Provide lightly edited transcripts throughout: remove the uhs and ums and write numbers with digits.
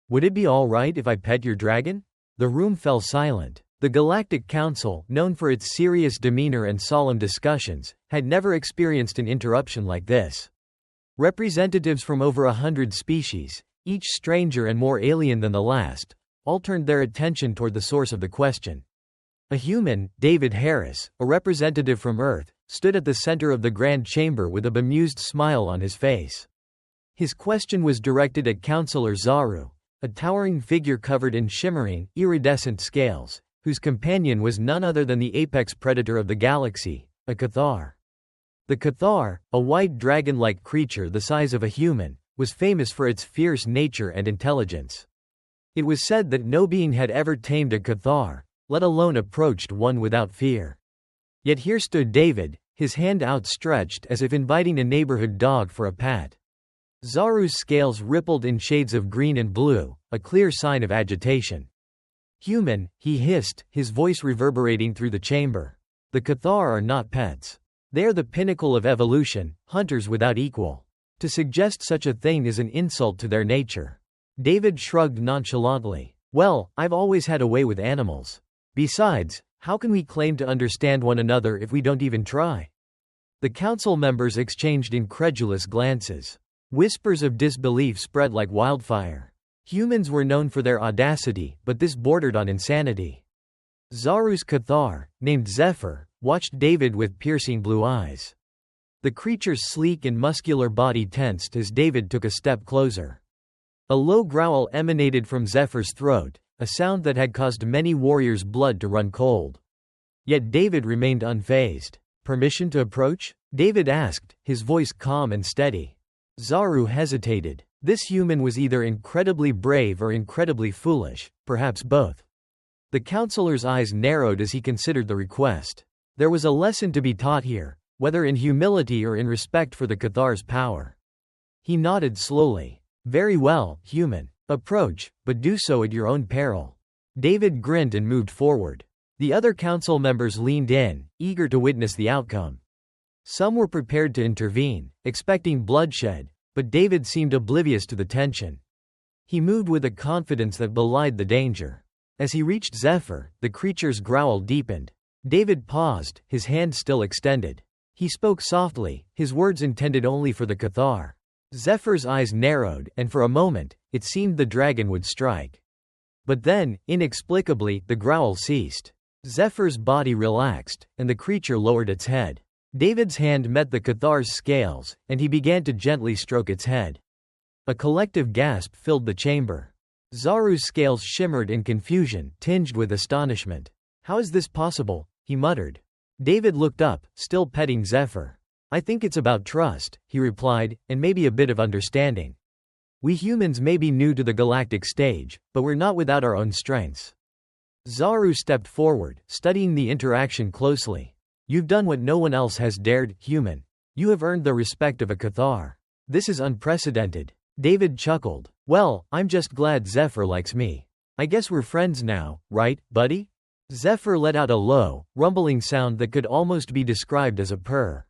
Would it be all right if I pet your dragon? The room fell silent. The Galactic Council, known for its serious demeanor and solemn discussions, had never experienced an interruption like this. Representatives from over 100 species, each stranger and more alien than the last, all turned their attention toward the source of the question. A human, David Harris, a representative from Earth, stood at the center of the Grand Chamber with a bemused smile on his face. His question was directed at Counselor Zaru, a towering figure covered in shimmering, iridescent scales, whose companion was none other than the apex predator of the galaxy, a Cathar. The Cathar, a white dragon-like creature the size of a human, was famous for its fierce nature and intelligence. It was said that no being had ever tamed a Cathar, let alone approached one without fear. Yet here stood David, his hand outstretched as if inviting a neighborhood dog for a pat. Zaru's scales rippled in shades of green and blue, a clear sign of agitation. "Human," he hissed, his voice reverberating through the chamber. "The Cathar are not pets. They are the pinnacle of evolution, hunters without equal. To suggest such a thing is an insult to their nature." David shrugged nonchalantly. "Well, I've always had a way with animals. Besides, how can we claim to understand one another if we don't even try?" The council members exchanged incredulous glances. Whispers of disbelief spread like wildfire. Humans were known for their audacity, but this bordered on insanity. Zaru's Cathar, named Zephyr, watched David with piercing blue eyes. The creature's sleek and muscular body tensed as David took a step closer. A low growl emanated from Zephyr's throat, a sound that had caused many warriors' blood to run cold. Yet David remained unfazed. "Permission to approach?" David asked, his voice calm and steady. Zaru hesitated. This human was either incredibly brave or incredibly foolish, perhaps both. The counselor's eyes narrowed as he considered the request. There was a lesson to be taught here, whether in humility or in respect for the Cathar's power. He nodded slowly. "Very well, human. Approach, but do so at your own peril." David grinned and moved forward. The other council members leaned in, eager to witness the outcome. Some were prepared to intervene, expecting bloodshed, but David seemed oblivious to the tension. He moved with a confidence that belied the danger. As he reached Zephyr, the creature's growl deepened. David paused, his hand still extended. He spoke softly, his words intended only for the Cathar. Zephyr's eyes narrowed, and for a moment, it seemed the dragon would strike. But then, inexplicably, the growl ceased. Zephyr's body relaxed, and the creature lowered its head. David's hand met the Cathar's scales, and he began to gently stroke its head. A collective gasp filled the chamber. Zaru's scales shimmered in confusion, tinged with astonishment. "How is this possible?" he muttered. David looked up, still petting Zephyr. "I think it's about trust," he replied, "and maybe a bit of understanding. We humans may be new to the galactic stage, but we're not without our own strengths." Zaru stepped forward, studying the interaction closely. "You've done what no one else has dared, human. You have earned the respect of a Cathar. This is unprecedented." David chuckled. "Well, I'm just glad Zephyr likes me. I guess we're friends now, right, buddy?" Zephyr let out a low, rumbling sound that could almost be described as a purr.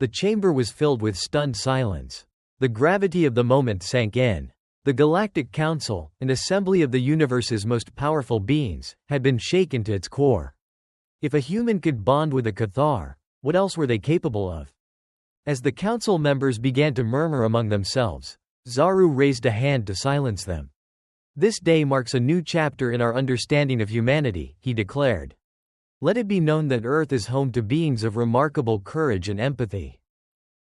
The chamber was filled with stunned silence. The gravity of the moment sank in. The Galactic Council, an assembly of the universe's most powerful beings, had been shaken to its core. If a human could bond with a Cathar, what else were they capable of? As the council members began to murmur among themselves, Zaru raised a hand to silence them. "This day marks a new chapter in our understanding of humanity," he declared. "Let it be known that Earth is home to beings of remarkable courage and empathy.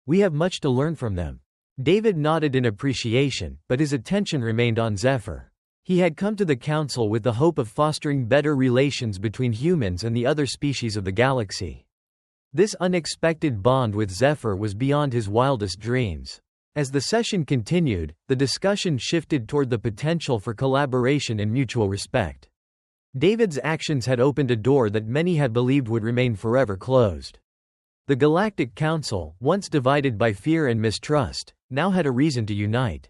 We have much to learn from them." David nodded in appreciation, but his attention remained on Zephyr. He had come to the council with the hope of fostering better relations between humans and the other species of the galaxy. This unexpected bond with Zephyr was beyond his wildest dreams. As the session continued, the discussion shifted toward the potential for collaboration and mutual respect. David's actions had opened a door that many had believed would remain forever closed. The Galactic Council, once divided by fear and mistrust, now had a reason to unite.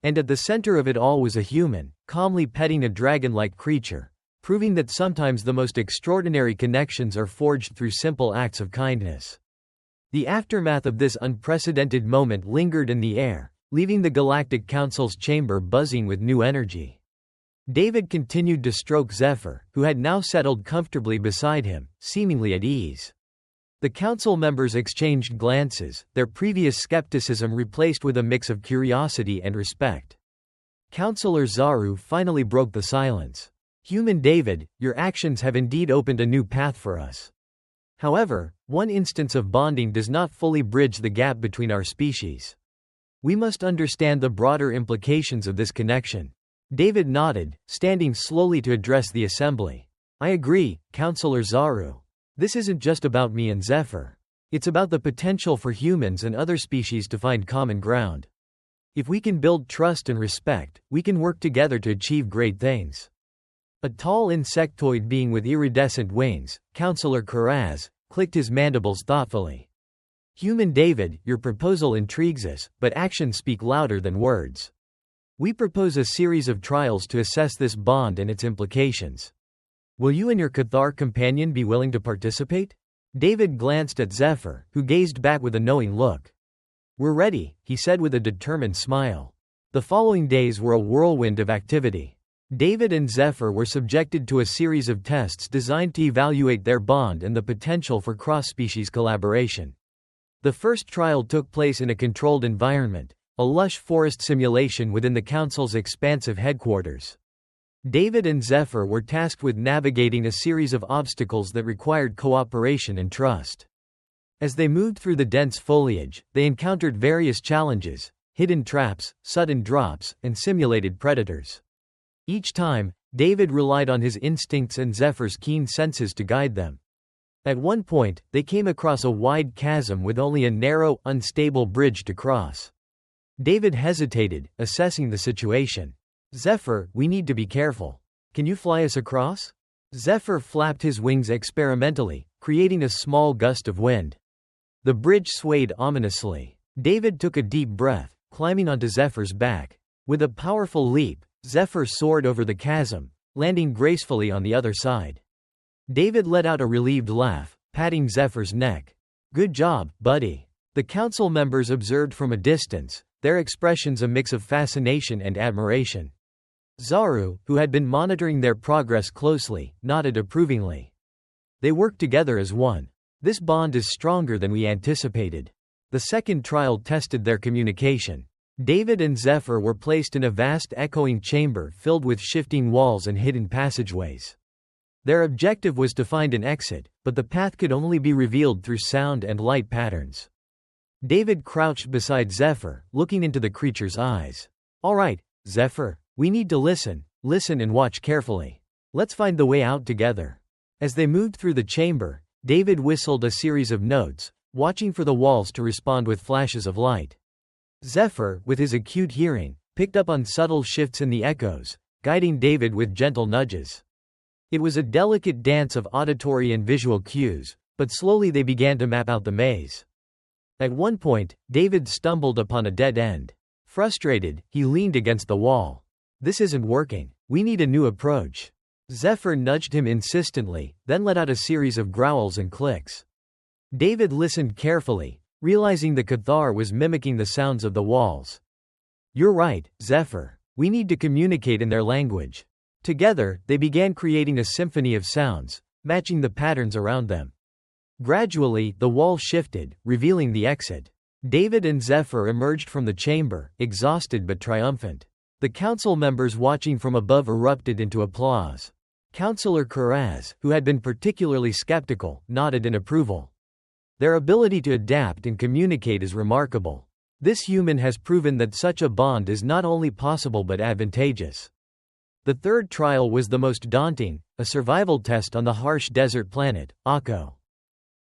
And at the center of it all was a human, calmly petting a dragon-like creature, proving that sometimes the most extraordinary connections are forged through simple acts of kindness. The aftermath of this unprecedented moment lingered in the air, leaving the Galactic Council's chamber buzzing with new energy. David continued to stroke Zephyr, who had now settled comfortably beside him, seemingly at ease. The council members exchanged glances, their previous skepticism replaced with a mix of curiosity and respect. Councillor Zaru finally broke the silence. "Human David, your actions have indeed opened a new path for us. However, one instance of bonding does not fully bridge the gap between our species. We must understand the broader implications of this connection." David nodded, standing slowly to address the assembly. "I agree, Councillor Zaru. This isn't just about me and Zephyr. It's about the potential for humans and other species to find common ground. If we can build trust and respect, we can work together to achieve great things." A tall insectoid being with iridescent wings, Councillor Karaz, clicked his mandibles thoughtfully. "Human David, your proposal intrigues us, but actions speak louder than words. We propose a series of trials to assess this bond and its implications. Will you and your Cathar companion be willing to participate?" David glanced at Zephyr, who gazed back with a knowing look. "We're ready," he said with a determined smile. The following days were a whirlwind of activity. David and Zephyr were subjected to a series of tests designed to evaluate their bond and the potential for cross-species collaboration. The first trial took place in a controlled environment, a lush forest simulation within the Council's expansive headquarters. David and Zephyr were tasked with navigating a series of obstacles that required cooperation and trust. As they moved through the dense foliage, they encountered various challenges: hidden traps, sudden drops, and simulated predators. Each time, David relied on his instincts and Zephyr's keen senses to guide them. At one point, they came across a wide chasm with only a narrow, unstable bridge to cross. David hesitated, assessing the situation. "Zephyr, we need to be careful. Can you fly us across?" Zephyr flapped his wings experimentally, creating a small gust of wind. The bridge swayed ominously. David took a deep breath, climbing onto Zephyr's back. With a powerful leap, Zephyr soared over the chasm, landing gracefully on the other side. David let out a relieved laugh, patting Zephyr's neck. "Good job, buddy." The council members observed from a distance, their expressions a mix of fascination and admiration. Zaru, who had been monitoring their progress closely, nodded approvingly. They worked together as one. "This bond is stronger than we anticipated." The second trial tested their communication. David and Zephyr were placed in a vast echoing chamber filled with shifting walls and hidden passageways. Their objective was to find an exit, but the path could only be revealed through sound and light patterns. David crouched beside Zephyr, looking into the creature's eyes. "All right, Zephyr, we need to listen and watch carefully. Let's find the way out together." As they moved through the chamber, David whistled a series of notes, watching for the walls to respond with flashes of light. Zephyr, with his acute hearing, picked up on subtle shifts in the echoes, guiding David with gentle nudges. It was a delicate dance of auditory and visual cues, but slowly they began to map out the maze. At one point, David stumbled upon a dead end. Frustrated, he leaned against the wall. "This isn't working. We need a new approach." Zephyr nudged him insistently, then let out a series of growls and clicks. David listened carefully, realizing the Cathar was mimicking the sounds of the walls. "You're right, Zephyr. We need to communicate in their language." Together, they began creating a symphony of sounds, matching the patterns around them. Gradually, the wall shifted, revealing the exit. David and Zephyr emerged from the chamber, exhausted but triumphant. The council members watching from above erupted into applause. Councillor Karaz, who had been particularly skeptical, nodded in approval. "Their ability to adapt and communicate is remarkable. This human has proven that such a bond is not only possible but advantageous." The third trial was the most daunting, a survival test on the harsh desert planet, Akko.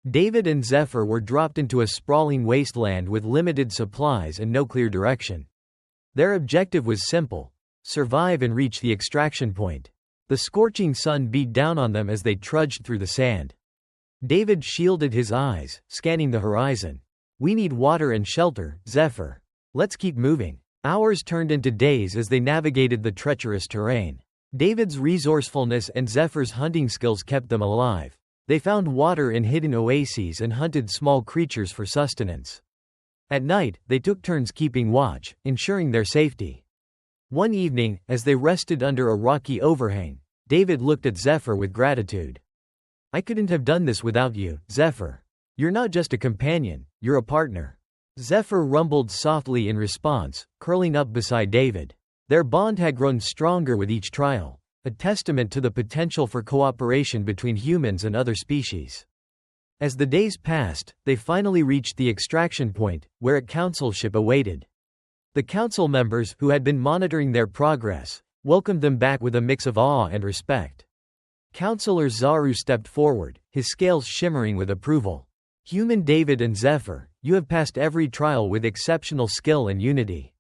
David and Zephyr were dropped into a sprawling wasteland with limited supplies and no clear direction. Their objective was simple: survive and reach the extraction point. The scorching sun beat down on them as they trudged through the sand. David shielded his eyes, scanning the horizon. "We need water and shelter, Zephyr. Let's keep moving." Hours turned into days as they navigated the treacherous terrain. David's resourcefulness and Zephyr's hunting skills kept them alive. They found water in hidden oases and hunted small creatures for sustenance. At night, they took turns keeping watch, ensuring their safety. One evening, as they rested under a rocky overhang, David looked at Zephyr with gratitude. "I couldn't have done this without you, Zephyr. You're not just a companion, you're a partner." Zephyr rumbled softly in response, curling up beside David. Their bond had grown stronger with each trial, a testament to the potential for cooperation between humans and other species. As the days passed, they finally reached the extraction point, where a council ship awaited. The council members, who had been monitoring their progress, welcomed them back with a mix of awe and respect. Counselor Zaru stepped forward, his scales shimmering with approval. "Human David and Zephyr, you have passed every trial with exceptional skill and unity.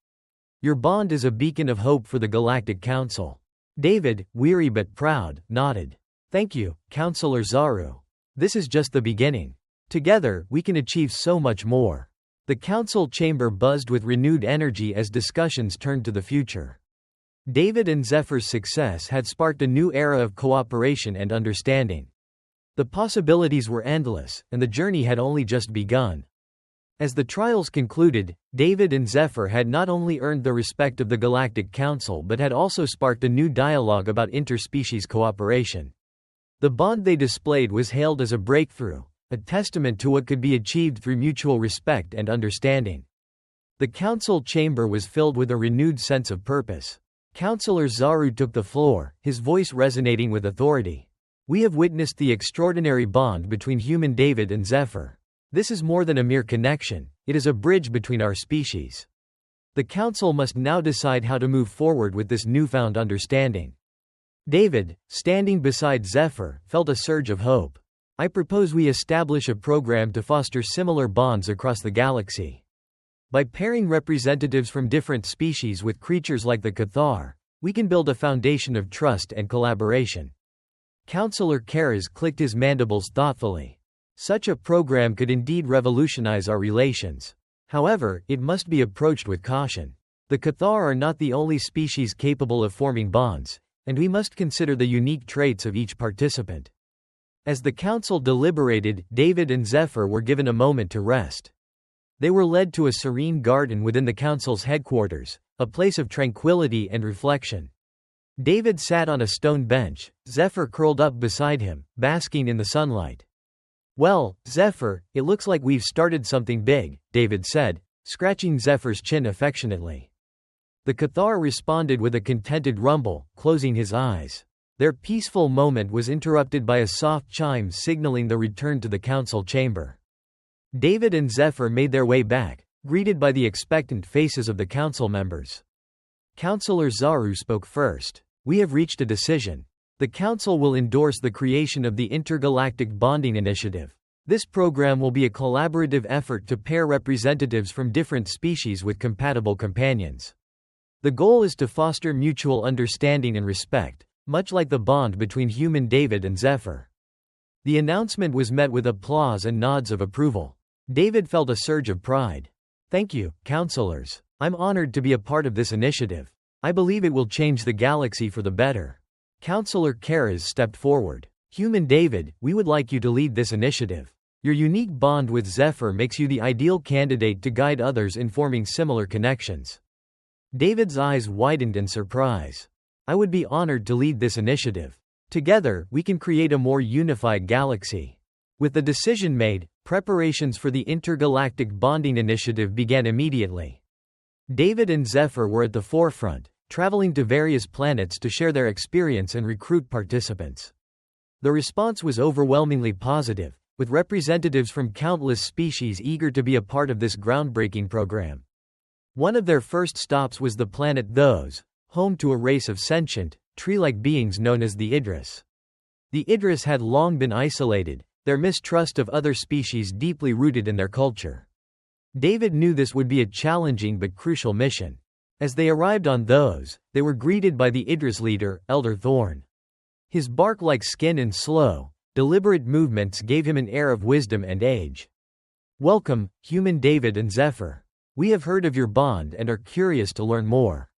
Your bond is a beacon of hope for the Galactic Council." David, weary but proud, nodded. "Thank you, Counselor Zaru. This is just the beginning. Together, we can achieve so much more." The council chamber buzzed with renewed energy as discussions turned to the future. David and Zephyr's success had sparked a new era of cooperation and understanding. The possibilities were endless, and the journey had only just begun. As the trials concluded, David and Zephyr had not only earned the respect of the Galactic Council but had also sparked a new dialogue about interspecies cooperation. The bond they displayed was hailed as a breakthrough, a testament to what could be achieved through mutual respect and understanding. The council chamber was filled with a renewed sense of purpose. Counselor Zaru took the floor, his voice resonating with authority. "We have witnessed the extraordinary bond between human David and Zephyr. This is more than a mere connection, it is a bridge between our species. The council must now decide how to move forward with this newfound understanding." David, standing beside Zephyr, felt a surge of hope. "I propose we establish a program to foster similar bonds across the galaxy. By pairing representatives from different species with creatures like the Cathar, we can build a foundation of trust and collaboration." Counselor Karas clicked his mandibles thoughtfully. "Such a program could indeed revolutionize our relations. However, it must be approached with caution. The Cathar are not the only species capable of forming bonds, and we must consider the unique traits of each participant." As the council deliberated, David and Zephyr were given a moment to rest. They were led to a serene garden within the council's headquarters, a place of tranquility and reflection. David sat on a stone bench, Zephyr curled up beside him, basking in the sunlight. "Well, Zephyr, it looks like we've started something big," David said, scratching Zephyr's chin affectionately. The Cathar responded with a contented rumble, closing his eyes. Their peaceful moment was interrupted by a soft chime signaling the return to the council chamber. David and Zephyr made their way back, greeted by the expectant faces of the council members. Counselor Zaru spoke first. "We have reached a decision. The council will endorse the creation of the Intergalactic Bonding Initiative. This program will be a collaborative effort to pair representatives from different species with compatible companions. The goal is to foster mutual understanding and respect, much like the bond between human David and Zephyr." The announcement was met with applause and nods of approval. David felt a surge of pride. "Thank you, counselors. I'm honored to be a part of this initiative. I believe it will change the galaxy for the better." Counselor Karas stepped forward. "Human David, we would like you to lead this initiative. Your unique bond with Zephyr makes you the ideal candidate to guide others in forming similar connections." David's eyes widened in surprise. "I would be honored to lead this initiative. Together, we can create a more unified galaxy." With the decision made, preparations for the Intergalactic Bonding Initiative began immediately. David and Zephyr were at the forefront, traveling to various planets to share their experience and recruit participants. The response was overwhelmingly positive, with representatives from countless species eager to be a part of this groundbreaking program. One of their first stops was the planet Thos, home to a race of sentient, tree-like beings known as the Idris. The Idris had long been isolated, their mistrust of other species deeply rooted in their culture. David knew this would be a challenging but crucial mission. As they arrived on Thos, they were greeted by the Idris leader, Elder Thorn. His bark-like skin and slow, deliberate movements gave him an air of wisdom and age. "Welcome, human David and Zephyr. We have heard of your bond and are curious to learn more."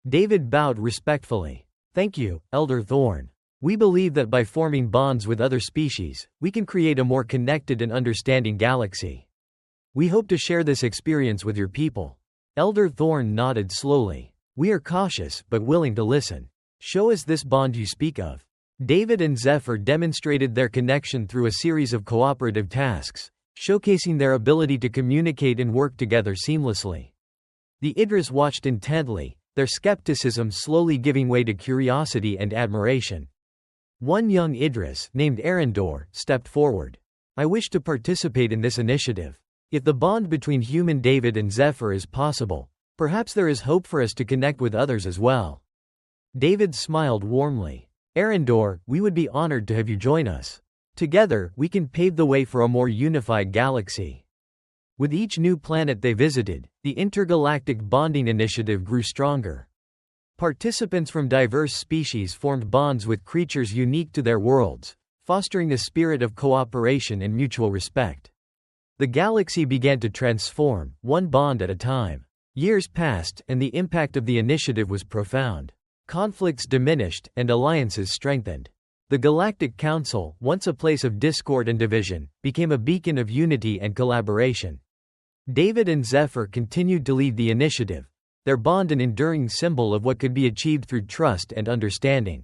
David bowed respectfully. "Thank you, Elder Thorn. We believe that by forming bonds with other species, we can create a more connected and understanding galaxy." We hope to share this experience with your people. Elder Thorne nodded slowly. We are cautious, but willing to listen. Show us this bond you speak of. David and Zephyr demonstrated their connection through a series of cooperative tasks, showcasing their ability to communicate and work together seamlessly. The Idris watched intently, their skepticism slowly giving way to curiosity and admiration. One young Idris, named Arendor, stepped forward. I wish to participate in this initiative. If the bond between human David and Zephyr is possible, perhaps there is hope for us to connect with others as well. David smiled warmly. Arendor, we would be honored to have you join us. Together, we can pave the way for a more unified galaxy. With each new planet they visited, the intergalactic bonding initiative grew stronger. Participants from diverse species formed bonds with creatures unique to their worlds, fostering a spirit of cooperation and mutual respect. The galaxy began to transform, one bond at a time. Years passed, and the impact of the initiative was profound. Conflicts diminished, and alliances strengthened. The Galactic Council, once a place of discord and division, became a beacon of unity and collaboration. David and Zephyr continued to lead the initiative, their bond an enduring symbol of what could be achieved through trust and understanding.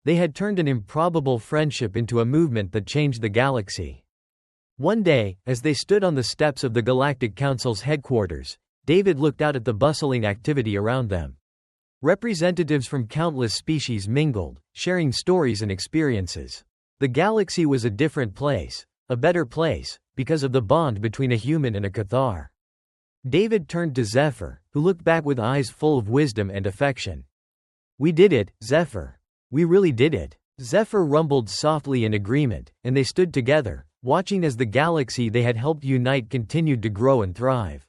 They had turned an improbable friendship into a movement that changed the galaxy. One day, as they stood on the steps of the Galactic Council's headquarters, David looked out at the bustling activity around them. Representatives from countless species mingled, sharing stories and experiences. The galaxy was a different place, a better place, because of the bond between a human and a Cathar. David turned to Zephyr, who looked back with eyes full of wisdom and affection. We did it, Zephyr. We really did it. Zephyr rumbled softly in agreement, and they stood together, watching as the galaxy they had helped unite continued to grow and thrive.